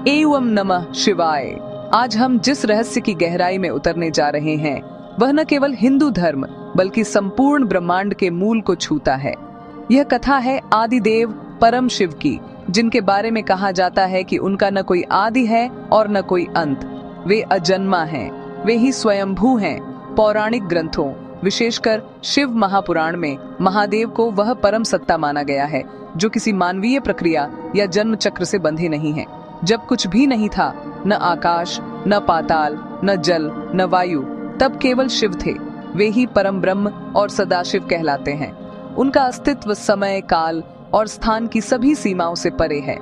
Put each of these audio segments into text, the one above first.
एवं नमः शिवाय। आज हम जिस रहस्य की गहराई में उतरने जा रहे हैं वह न केवल हिंदू धर्म बल्कि संपूर्ण ब्रह्मांड के मूल को छूता है। यह कथा है आदिदेव परम शिव की, जिनके बारे में कहा जाता है कि उनका न कोई आदि है और न कोई अंत। वे अजन्मा हैं, वे ही स्वयंभू हैं। पौराणिक ग्रंथों विशेषकर शिव महापुराण में महादेव को वह परम सत्ता माना गया है जो किसी मानवीय प्रक्रिया या जन्म चक्र से बंधे नहीं है। जब कुछ भी नहीं था, न आकाश, न पाताल, न जल, न वायु, तब केवल शिव थे। वे ही परम ब्रह्म और सदाशिव कहलाते हैं। उनका अस्तित्व समय, काल और स्थान की सभी सीमाओं से परे है।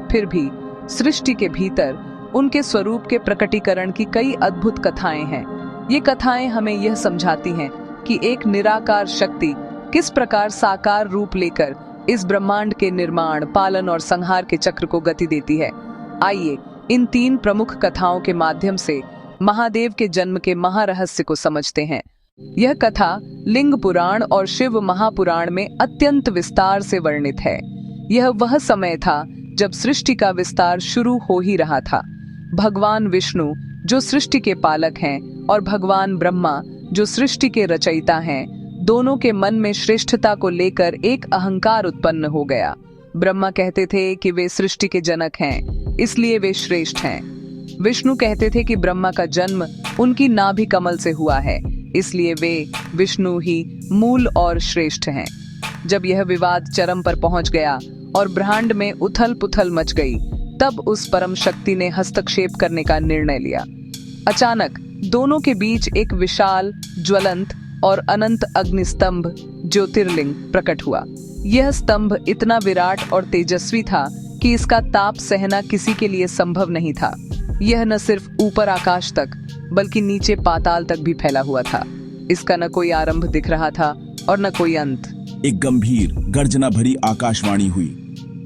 फिर भी सृष्टि के भीतर उनके स्वरूप के प्रकटीकरण की कई अद्भुत कथाएं हैं। ये कथाएं हमें यह समझाती हैं कि एक निराकार शक्ति किस प्रकार साकार रूप लेकर इस ब्रह्मांड के निर्माण, पालन और संहार के चक्र को गति देती है। आइए इन 3 प्रमुख कथाओं के माध्यम से महादेव के जन्म के महारहस्य को समझते हैं। यह कथा लिंग पुराण और शिव महापुराण में अत्यंत विस्तार से वर्णित है। यह वह समय था जब सृष्टि का विस्तार शुरू हो ही रहा था। भगवान विष्णु जो सृष्टि के पालक हैं और भगवान ब्रह्मा जो सृष्टि के रचयिता हैं, दोनों के मन में श्रेष्ठता को लेकर एक अहंकार उत्पन्न हो गया। ब्रह्मा कहते थे कि वे सृष्टि के जनक हैं, इसलिए वे श्रेष्ठ हैं। विष्णु कहते थे कि ब्रह्मा का जन्म उनकी नाभि कमल से हुआ है, इसलिए वे विष्णु ही मूल और श्रेष्ठ हैं। जब यह विवाद चरम पर पहुंच गया और ब्रह्मांड में उथल पुथल मच गई, तब उस परम शक्ति ने हस्तक्षेप करने का निर्णय लिया। अचानक दोनों के बीच एक विशाल, ज्वलंत और अनंत अग्निस्तंभ ज्योतिर्लिंग प्रकट हुआ। यह स्तंभ इतना विराट और तेजस्वी था कि इसका ताप सहना किसी के लिए संभव नहीं था। यह न सिर्फ ऊपर आकाश तक बल्कि नीचे पाताल तक भी फैला हुआ था। इसका न कोई आरंभ दिख रहा था और न कोई अंत। एक गंभीर गर्जना भरी आकाशवाणी हुई,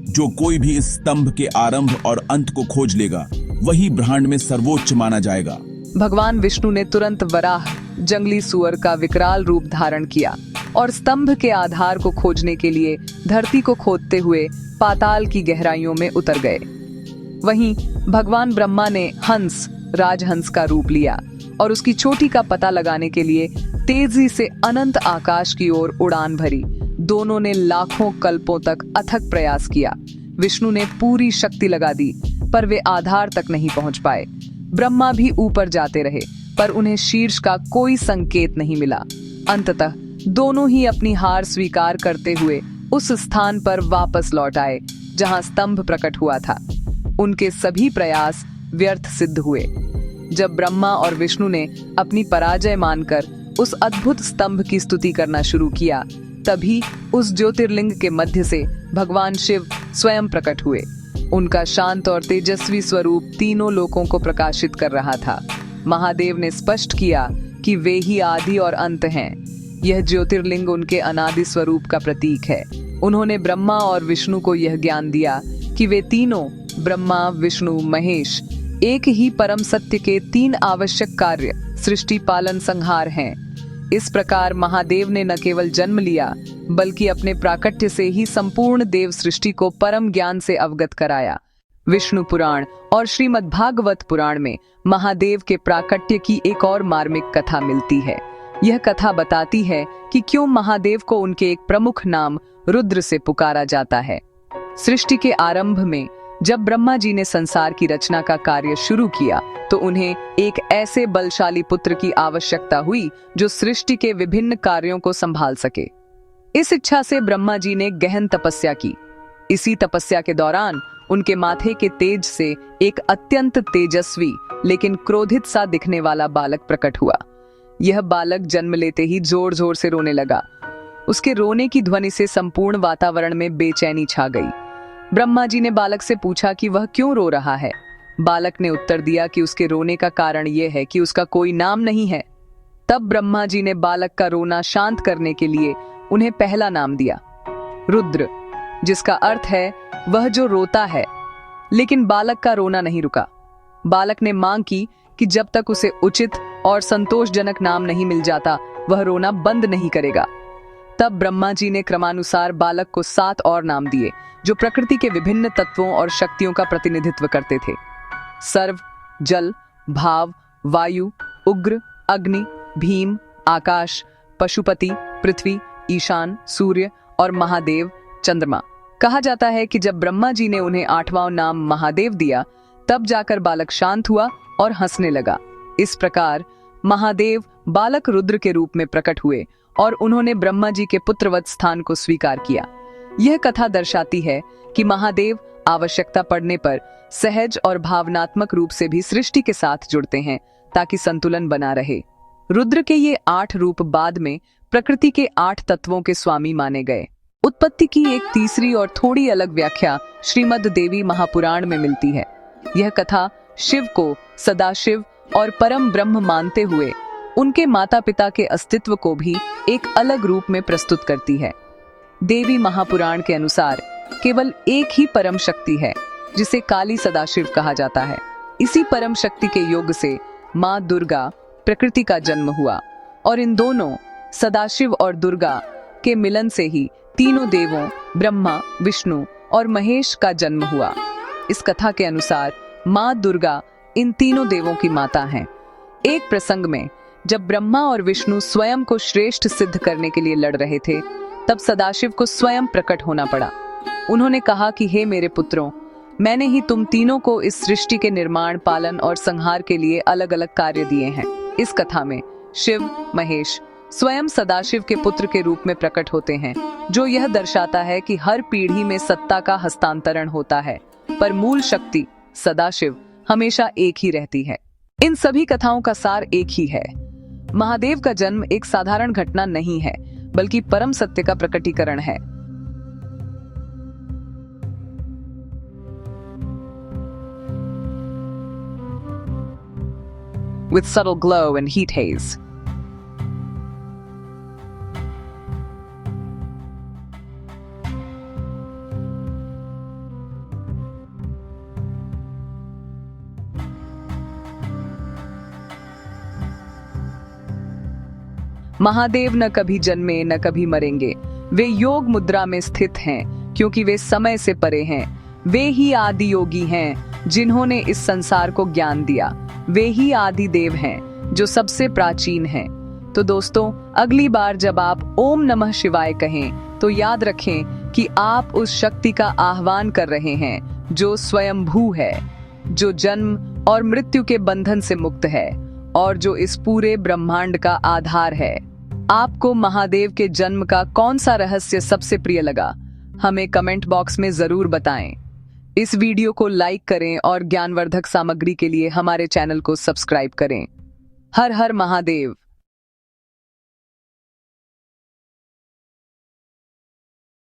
जो कोई भी इस स्तंभ के आरंभ और अंत को खोज लेगा वही ब्रह्मांड में सर्वोच्च माना जाएगा। भगवान विष्णु ने तुरंत वराह, जंगली सुअर का विकराल रूप धारण किया और स्तंभ के आधार को खोजने के लिए धरती को खोदते हुए पाताल की गहराइयों में उतर गए। वहीं भगवान ब्रह्मा ने हंस, राजहंस का रूप लिया और उसकी चोटी का पता लगाने के लिए तेजी से अनंत आकाश की ओर उड़ान भरी। दोनों ने लाखों कल्पों तक अथक प्रयास किया। विष्णु ने पूरी शक्ति लगा दी, पर वे आधार तक नहीं पहुंच पाए। ब्रह्मा भी ऊपर जाते रहे, पर उन्हें शीर्ष का कोई संकेत नहीं मिला। अंततः दोनों ही अपनी हार स्वीकार करते हुए उस स्थान पर वापस लौट आए जहां स्तंभ प्रकट हुआ था। उनके सभी प्रयास व्यर्थ सिद्ध हुए। जब ब्रह्मा और विष्णु ने अपनी पराजय मानकर उस अद्भुत स्तंभ की स्तुति करना शुरू किया, तभी उस ज्योतिर्लिंग के मध्य से भगवान शिव स्वयं प्रकट हुए। उनका शांत और तेजस्वी स्वरूप तीनों लोकों को प्रकाशित कर रहा था। महादेव ने स्पष्ट किया कि वे ही आदि और अंत हैं। यह ज्योतिर्लिंग उनके अनादि स्वरूप का प्रतीक है। उन्होंने ब्रह्मा और विष्णु को यह ज्ञान दिया कि वे तीनों, ब्रह्मा, विष्णु, महेश, एक ही परम सत्य के 3 आवश्यक कार्य सृष्टि, पालन, संहार हैं। इस प्रकार महादेव ने न केवल जन्म लिया बल्कि अपने प्राकट्य से ही संपूर्ण देव सृष्टि को परम ज्ञान से अवगत कराया। विष्णु पुराण और श्रीमद् भागवत पुराण में महादेव के प्राकट्य की एक और मार्मिक कथा मिलती है। यह कथा बताती है कि क्यों महादेव को उनके एक प्रमुख नाम रुद्र से पुकारा जाता है। सृष्टि के आरंभ में जब ब्रह्मा जी ने संसार की रचना का कार्य शुरू किया, तो उन्हें एक ऐसे बलशाली पुत्र की आवश्यकता हुई जो सृष्टि के विभिन्न कार्यों को संभाल सके। इस इच्छा से ब्रह्मा जी ने गहन तपस्या की। इसी तपस्या के दौरान उनके माथे के तेज से एक अत्यंत तेजस्वी लेकिन क्रोधित सा दिखने वाला बालक प्रकट हुआ। यह बालक जन्म लेते ही जोर जोर से रोने लगा। उसके रोने की ध्वनि से संपूर्ण वातावरण में बेचैनी छा गई। ब्रह्मा जी ने बालक से पूछा कि वह क्यों रो रहा है। बालक ने उत्तर दिया कि उसके रोने का कारण यह है कि उसका कोई नाम नहीं है। तब ब्रह्मा जी ने बालक का रोना शांत करने के लिए उन्हें पहला नाम दिया, रुद्र, जिसका अर्थ है वह जो रोता है। लेकिन बालक का रोना नहीं रुका। बालक ने मांग की कि जब तक उसे उचित और संतोषजनक नाम नहीं मिल जाता, वह रोना बंद नहीं करेगा। तब ब्रह्मा जी ने क्रमानुसार बालक को 7 और नाम दिए, जो प्रकृति के विभिन्न तत्वों और शक्तियों का प्रतिनिधित्व करते थे। सर्व, जल, भाव, वायु, उग्र, अग्नि, भीम, आकाश, पशुपति, पृथ्वी, ईशान, सूर्य और महादेव, चंद्रमा। कहा जाता है कि जब ब्रह्मा जी ने उन्हें 8वां नाम महादेव दिया, तब जाकर बालक शांत हुआ और हंसने लगा। इस प्रकार महादेव बालक रुद्र के रूप में प्रकट हुए और उन्होंने ब्रह्मा जी के पुत्रवत स्थान को स्वीकार किया। यह कथा दर्शाती है कि महादेव आवश्यकता पड़ने पर सहज और भावनात्मक रूप से भी सृष्टि के साथ जुड़ते हैं ताकि संतुलन बना रहे। रुद्र के ये 8 रूप बाद में प्रकृति के 8 तत्वों के स्वामी माने गए। उत्पत्ति की एक तीसरी और थोड़ी अलग व्याख्या श्रीमद् देवी महापुराण में मिलती है। यह कथा शिव को सदाशिव और परम ब्रह्म मानते हुए उनके माता पिता के अस्तित्व को भी एक अलग रूप में प्रस्तुत करती है। देवी महापुराण के अनुसार केवल एक ही परम शक्ति है जिसे काली सदाशिव कहा जाता है। इसी परम शक्ति के योग से माँ दुर्गा प्रकृति का जन्म हुआ और इन दोनों सदाशिव और दुर्गा के मिलन से ही तीनों देवों ब्रह्मा, विष्णु और महेश का जन्म हुआ। इस कथा के अनुसार माँ दुर्गा इन तीनों देवों की माता हैं। एक प्रसंग में जब ब्रह्मा और विष्णु स्वयं को श्रेष्ठ सिद्ध करने के लिए लड़ रहे थे, तब सदाशिव को स्वयं प्रकट होना पड़ा। उन्होंने कहा कि हे मेरे पुत्रों, मैंने ही तुम तीनों को इस सृष्टि के निर्माण, पालन और संहार के लिए अलग अलग कार्य दिए हैं। इस कथा में शिव, महेश स्वयं सदाशिव के पुत्र के रूप में प्रकट होते हैं, जो यह दर्शाता है कि हर पीढ़ी में सत्ता का हस्तांतरण होता है, पर मूल शक्ति सदाशिव हमेशा एक ही रहती है। इन सभी कथाओं का सार एक ही है। महादेव का जन्म एक साधारण घटना नहीं है, बल्कि परम सत्य का प्रकटीकरण है। With subtle glow and heat haze. Mahadev न कभी जन्मे न कभी मरेंगे। वे योग मुद्रा में स्थित हैं, क्योंकि वे समय से परे हैं। वे ही आदि योगी हैं, जिन्होंने इस संसार को ज्ञान दिया। वे ही आदि देव हैं, जो सबसे प्राचीन हैं। तो दोस्तों, अगली बार जब आप ओम नमः शिवाय कहें, तो याद रखें कि आप उस शक्ति का आह्वान कर रहे हैं, जो स्वयंभू है, जो जन्म और मृत्यु के बंधन से मुक्त है और जो इस पूरे ब्रह्मांड का आधार है। आपको महादेव के जन्म का कौन सा रहस्य सबसे प्रिय लगा? हमें कमेंट बॉक्स में जरूर बताएं। इस वीडियो को लाइक करें और ज्ञानवर्धक सामग्री के लिए हमारे चैनल को सब्सक्राइब करें। हर हर महादेव।